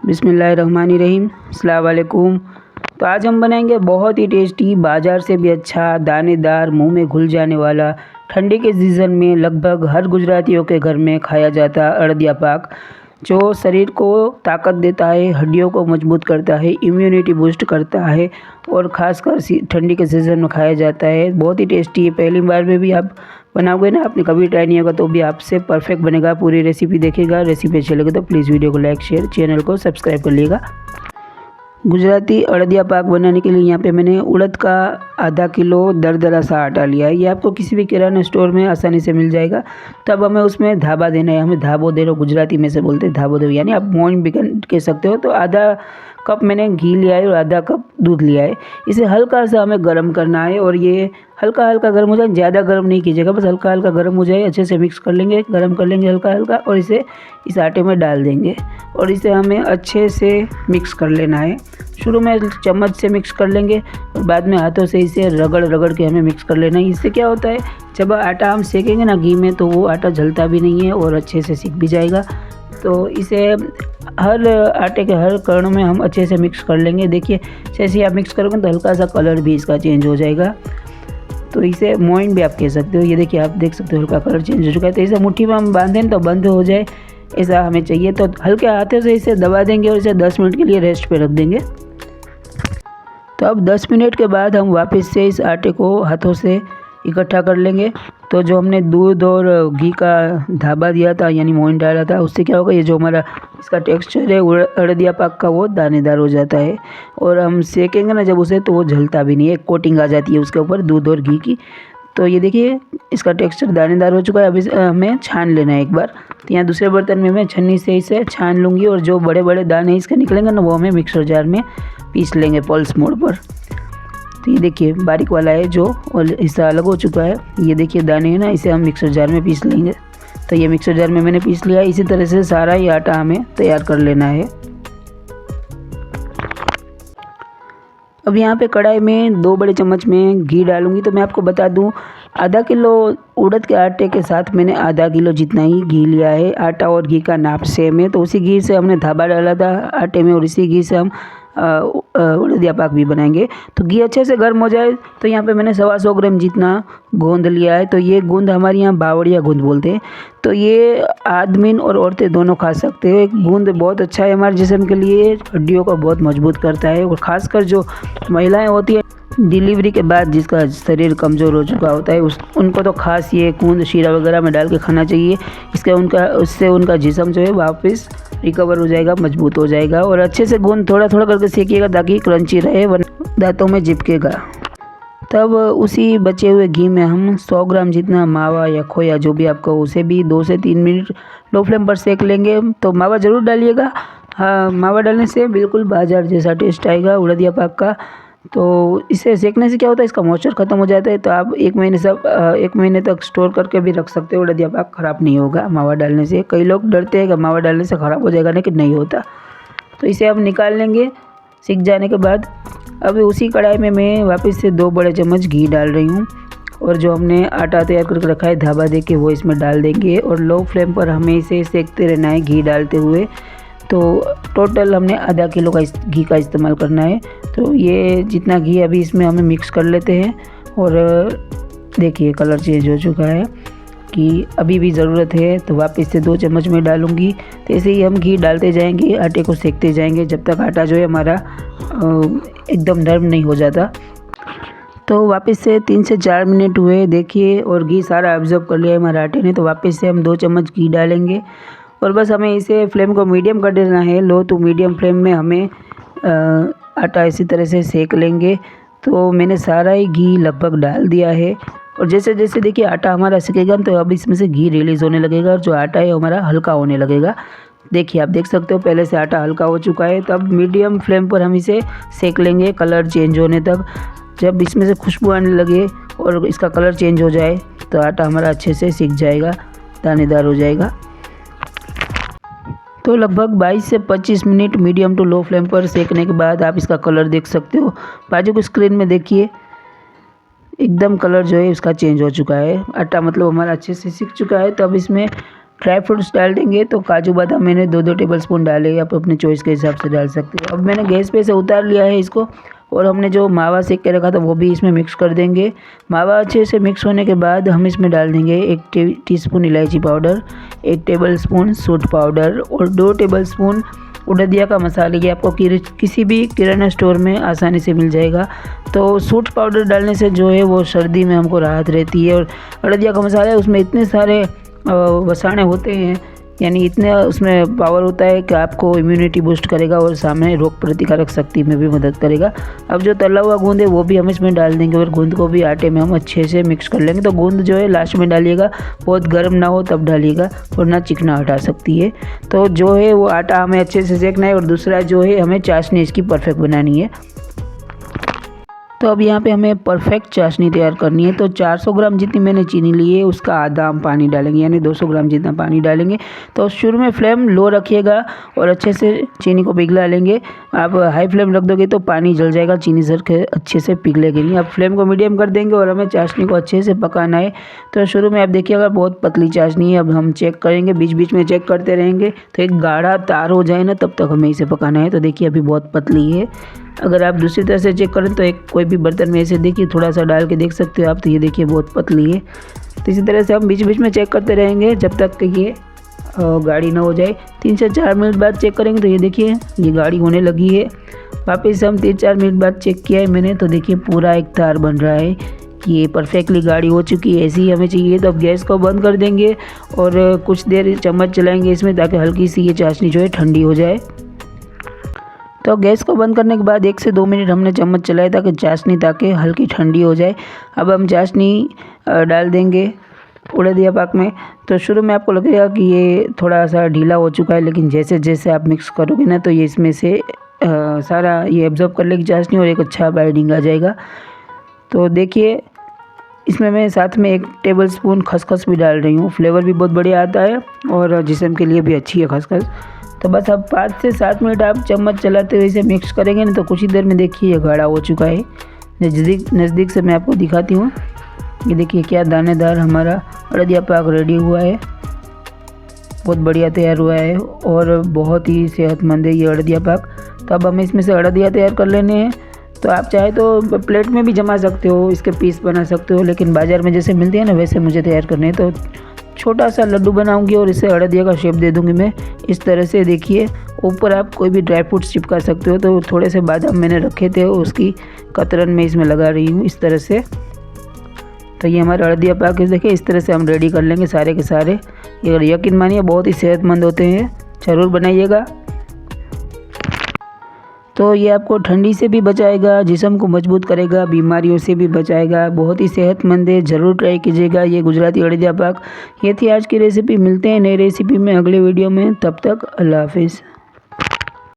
बिस्मिल्लाहिर्रहमानिर्रहीम, अस्सलाम वालेकुम। तो आज हम बनाएंगे बहुत ही टेस्टी, बाज़ार से भी अच्छा, दानेदार, मुंह में घुल जाने वाला, ठंडी के सीज़न में लगभग हर गुजरातियों के घर में खाया जाता अड़दिया पाक, जो शरीर को ताकत देता है, हड्डियों को मजबूत करता है, इम्यूनिटी बूस्ट करता है और ख़ासकर ठंडी के सीज़न में खाया जाता है। बहुत ही टेस्टी है। पहली बार में भी आप बनाओगे ना, आपने कभी ट्राई नहीं होगा तो भी आपसे परफेक्ट बनेगा। पूरी रेसिपी देखिएगा। रेसिपी अच्छी लगे तो प्लीज़ वीडियो को लाइक शेयर, चैनल को सब्सक्राइब कर लीजिएगा। गुजराती अड़दिया पाक बनाने के लिए यहाँ पे मैंने उड़द का आधा किलो दरदरा सा आटा लिया है। ये आपको किसी भी किराना स्टोर में आसानी से मिल जाएगा। तब हमें उसमें धाबा देना है। हमें धाबो दे रो, गुजराती में से बोलते हैं धाबो दे, यानी आप मोइन भी कह सकते हो। तो आधा कप मैंने घी लिया है और आधा कप दूध लिया है। इसे हल्का सा हमें गर्म करना है और ये हल्का हल्का गर्म हो जाए, ज़्यादा गर्म नहीं कीजिएगा, बस हल्का हल्का गर्म हो जाए। अच्छे से मिक्स कर लेंगे, गर्म कर लेंगे हल्का हल्का और इसे इस आटे में डाल देंगे और इसे हमें अच्छे से मिक्स कर लेना है। शुरू में चम्मच से मिक्स कर लेंगे और बाद में हाथों से इसे रगड़ रगड़ के हमें मिक्स कर लेना है। इससे क्या होता है, जब आटा हम सेकेंगे ना घी में, तो वो आटा जलता भी नहीं है और अच्छे से सीख भी जाएगा। तो इसे हर आटे के हर कण में हम अच्छे से मिक्स कर लेंगे। देखिए जैसे आप मिक्स करोगे तो हल्का सा कलर भी इसका चेंज हो जाएगा। तो इसे मोइन भी आप कह सकते हो। ये देखिए, आप देख सकते हो हल्का कलर चेंज हो चुका है। तो इसे मुट्ठी में हम बांधें तो बंद हो जाए, ऐसा हमें चाहिए। तो हल्के हाथों से इसे दबा देंगे और इसे 10 मिनट के लिए रेस्ट पे रख देंगे। तो अब 10 मिनट के बाद हम वापस से इस आटे को हाथों से इकट्ठा कर लेंगे। तो जो हमने दूध और घी का धाबा दिया था, यानी मोइन डाला था, उससे क्या होगा, ये जो हमारा इसका टेक्सचर है अड़दिया पाक का, वो दानेदार हो जाता है। और हम सेकेंगे ना जब उसे, तो वो जलता भी नहीं है, एक कोटिंग आ जाती है उसके ऊपर दूध और घी की। तो ये देखिए इसका टेक्सचर दानेदार हो चुका है। अब इसे हमें छान लेना है एक बार। तो यहाँ दूसरे बर्तन में मैं छन्नी से इसे छान लूँगी और जो बड़े बड़े दाने इसके निकलेंगे ना, वो हमें मिक्सर जार में पीस लेंगे पल्स मोड पर। तो ये देखिए बारीक वाला है जो, और हिस्सा अलग हो चुका है। ये देखिए दाने हैं ना, इसे हम मिक्सर जार में पीस लेंगे। तो ये मिक्सर जार में मैंने पीस लिया। इसी तरह से सारा ही आटा हमें तैयार कर लेना है। अब यहाँ पे कढ़ाई में 2 बड़े चम्मच में घी डालूंगी। तो मैं आपको बता दूं, आधा किलो उड़द के आटे के साथ मैंने आधा किलो जितना ही घी लिया है। आटा और घी का नाप सेम है। तो उसी घी से हमने धाबा डाला था आटे में और इसी घी से हम उड़दिया पाक भी बनाएंगे। तो घी अच्छे से गर्म हो जाए तो यहाँ पे मैंने 125 ग्राम जितना गोंद लिया है। तो ये गोंद हमारे यहाँ बावड़िया गोंद बोलते हैं। तो ये आदमी और औरतें दोनों खा सकते हैं। गोंद बहुत अच्छा है हमारे जिस्म के लिए, हड्डियों को बहुत मजबूत करता है। और ख़ासकर जो महिलाएं होती है डिलीवरी के बाद, जिसका शरीर कमज़ोर हो चुका होता है, उनको तो खास ये गोंद शीरा वगैरह में डाल के खाना चाहिए। उससे उनका जिस्म जो है वापस रिकवर हो जाएगा, मजबूत हो जाएगा। और अच्छे से गोंद थोड़ा थोड़ा करके सेकिएगा ताकि क्रंची रहे, वरना दांतों में चिपकेगा। तब उसी बचे हुए घी में हम 100 ग्राम जितना मावा या खोया, जो भी आपको, उसे भी 2 से 3 मिनट लो फ्लेम पर सेक लेंगे। तो मावा ज़रूर डालिएगा। हाँ, मावा डालने से बिल्कुल बाजार जैसा टेस्ट आएगा उड़दिया पाक का। तो इसे सेकने से क्या होता है, इसका मॉइस्चर ख़त्म हो जाता है। तो आप 1 महीने तक स्टोर करके भी रख सकते हो। उड़दिया पाक ख़राब नहीं होगा मावा डालने से। कई लोग डरते हैं कि मावा डालने से ख़राब हो जाएगा, लेकिन नहीं होता। तो इसे अब निकाल लेंगे सीख जाने के बाद। अब उसी कढ़ाई में मैं वापस से 2 बड़े चम्मच घी डाल रही हूँ और जो हमने आटा तैयार करके रखा है धाबा दे के, वो इसमें डाल देंगे और लो फ्लेम पर हमें इसे सेकते रहना है घी डालते हुए। तो टोटल हमने आधा किलो का घी का इस्तेमाल करना है। तो ये जितना घी अभी इसमें हमें मिक्स कर लेते हैं। और देखिए कलर चेंज हो चुका है कि अभी भी ज़रूरत है, तो वापस से 2 चम्मच में डालूंगी। तो ऐसे ही हम घी डालते जाएंगे, आटे को सेकते जाएंगे जब तक आटा जो है हमारा एकदम नरम नहीं हो जाता। तो वापस से 3 से 4 मिनट हुए देखिए, और घी सारा ऑब्जर्व कर लिया है हमारे आटे ने। तो वापस से हम 2 चम्मच घी डालेंगे और बस हमें इसे फ्लेम को मीडियम कर देना है। लो टू मीडियम फ्लेम में हमें आटा इसी तरह से सेक लेंगे। तो मैंने सारा ही घी लगभग डाल दिया है और जैसे जैसे देखिए आटा हमारा सिकेगा, तो अब इसमें से घी रिलीज़ होने लगेगा और जो आटा है हमारा हल्का होने लगेगा। देखिए आप देख सकते हो पहले से आटा हल्का हो चुका है। तब मीडियम फ्लेम पर हम इसे सेक लेंगे कलर चेंज होने तक। जब इसमें से खुशबू आने लगे और इसका कलर चेंज हो जाए, तो आटा हमारा अच्छे से सिक जाएगा, दानेदार हो जाएगा। तो लगभग 22 से 25 minute medium to low flame पर सेकने के बाद आप इसका कलर देख सकते हो। बाजू की स्क्रीन में देखिए एकदम कलर जो है इसका चेंज हो चुका है। आटा मतलब हमारा अच्छे से सिक चुका है। तो अब इसमें ड्राई फ्रूट्स डाल देंगे। तो काजू बादाम मैंने 2-2 टेबलस्पून डाले, आप अपने चॉइस के हिसाब से डाल सकते हो। अब मैंने गैस पे से उतार लिया है इसको, और हमने जो मावा सेक के रखा था वो भी इसमें मिक्स कर देंगे। मावा अच्छे से मिक्स होने के बाद हम इसमें डाल देंगे 1 टीस्पून इलायची पाउडर, 1 टेबलस्पून सूंठ पाउडर और 2 टेबलस्पून उड़दिया का मसाला। ये आपको किसी भी किराना स्टोर में आसानी से मिल जाएगा। तो सूंठ पाउडर डालने से जो है वो सर्दी में हमको राहत रहती है। और उड़दिया का मसाला है, उसमें इतने सारे वसाने होते हैं, यानी इतने उसमें पावर होता है कि आपको इम्यूनिटी बूस्ट करेगा और सामने रोग प्रतिकारक शक्ति में भी मदद करेगा। अब जो तला हुआ गूंद है वो भी हम इसमें डाल देंगे, और गूंद को भी आटे में हम अच्छे से मिक्स कर लेंगे। तो गूंद जो है लास्ट में डालिएगा, बहुत गर्म ना हो तब डालिएगा, वरना चिकना हटा सकती है। तो जो है वो आटा हमें अच्छे से सेकना है, और दूसरा जो है हमें चाशनी इसकी परफेक्ट बनानी है। तो अब यहाँ पे हमें परफेक्ट चाशनी तैयार करनी है। तो 400 ग्राम जितनी मैंने चीनी ली है उसका आधा हम पानी डालेंगे, यानी 200 ग्राम जितना पानी डालेंगे। तो शुरू में फ्लेम लो रखिएगा और अच्छे से चीनी को पिघला लेंगे। आप हाई फ्लेम रख दोगे तो पानी जल जाएगा, चीनी सर के अच्छे से पिघलेगी नहीं। अब फ्लेम को मीडियम कर देंगे और हमें चाशनी को अच्छे से पकाना है। तो शुरू में आप देखिएगा बहुत पतली चाशनी है। अब हम चेक करेंगे, बीच बीच में चेक करते रहेंगे। तो एक गाढ़ा तार हो जाए ना तब तक हमें इसे पकाना है। तो देखिए अभी बहुत पतली है। अगर आप दूसरी तरह से चेक करें तो एक कोई भी बर्तन में ऐसे देखिए थोड़ा सा डाल के देख सकते हो आप। तो ये देखिए बहुत पतली है। तो इसी तरह से हम बीच बीच में चेक करते रहेंगे जब तक कि ये गाढ़ी ना हो जाए। 3 से 4 मिनट बाद चेक करेंगे तो ये देखिए ये गाढ़ी होने लगी है। वापस हम 3-4 मिनट बाद चेक किया है मैंने, तो देखिए पूरा एक तार बन रहा है कि ये परफेक्टली गाढ़ी हो चुकी है। ऐसी ही हमें चाहिए। तो अब गैस को बंद कर देंगे और कुछ देर चम्मच चलाएंगे इसमें, ताकि हल्की सी ये चाशनी जो है ठंडी हो जाए। तो गैस को बंद करने के बाद 1 से 2 मिनट हमने चम्मच चलाया ताकि चाशनी हल्की ठंडी हो जाए। अब हम चाशनी डाल देंगे उड़दिया पाक में। तो शुरू में आपको लगेगा कि ये थोड़ा सा ढीला हो चुका है, लेकिन जैसे जैसे आप मिक्स करोगे ना तो ये इसमें से सारा ये एब्जॉर्ब कर लेगी चाशनी, और एक अच्छा बाइंडिंग आ जाएगा। तो देखिए इसमें मैं साथ में 1 टेबलस्पून खसखस भी डाल रही हूँ। फ्लेवर भी बहुत बढ़िया आता है और जिस्म के लिए भी अच्छी है खसखस। तो बस अब 5 से 7 मिनट आप चम्मच चलाते हुए इसे मिक्स करेंगे ना तो कुछ ही देर में देखिए ये गाढ़ा हो चुका है। नज़दीक से मैं आपको दिखाती हूँ। ये देखिए क्या दानेदार हमारा उड़दिया पाक रेडी हुआ है, बहुत बढ़िया तैयार हुआ है और बहुत ही सेहतमंद है ये उड़दिया पाक। तो अब हमें इसमें से उड़दिया तैयार कर लेने हैं। तो आप चाहे तो प्लेट में भी जमा सकते हो, इसके पीस बना सकते हो, लेकिन बाज़ार में जैसे मिलते हैं ना वैसे मुझे तैयार करने हैं। तो छोटा सा लड्डू बनाऊंगी और इसे उड़दिया का शेप दे दूंगी मैं इस तरह से। देखिए ऊपर आप कोई भी ड्राई फ्रूट्स चिपका सकते हो। तो थोड़े से बादाम मैंने रखे थे, उसकी कतरन में इसमें लगा रही हूँ इस तरह से। तो ये हमारे उड़दिया पाक देखिए इस तरह से हम रेडी कर लेंगे सारे के सारे। ये यकीन मानिए बहुत ही सेहतमंद होते हैं, ज़रूर बनाइएगा। तो ये आपको ठंडी से भी बचाएगा, जिस्म को मजबूत करेगा, बीमारियों से भी बचाएगा, बहुत ही सेहतमंद है। ज़रूर ट्राई कीजिएगा ये गुजराती उड़दिया पाक। ये थी आज की रेसिपी। मिलते हैं नई रेसिपी में अगले वीडियो में, तब तक अल्लाह हाफिज़।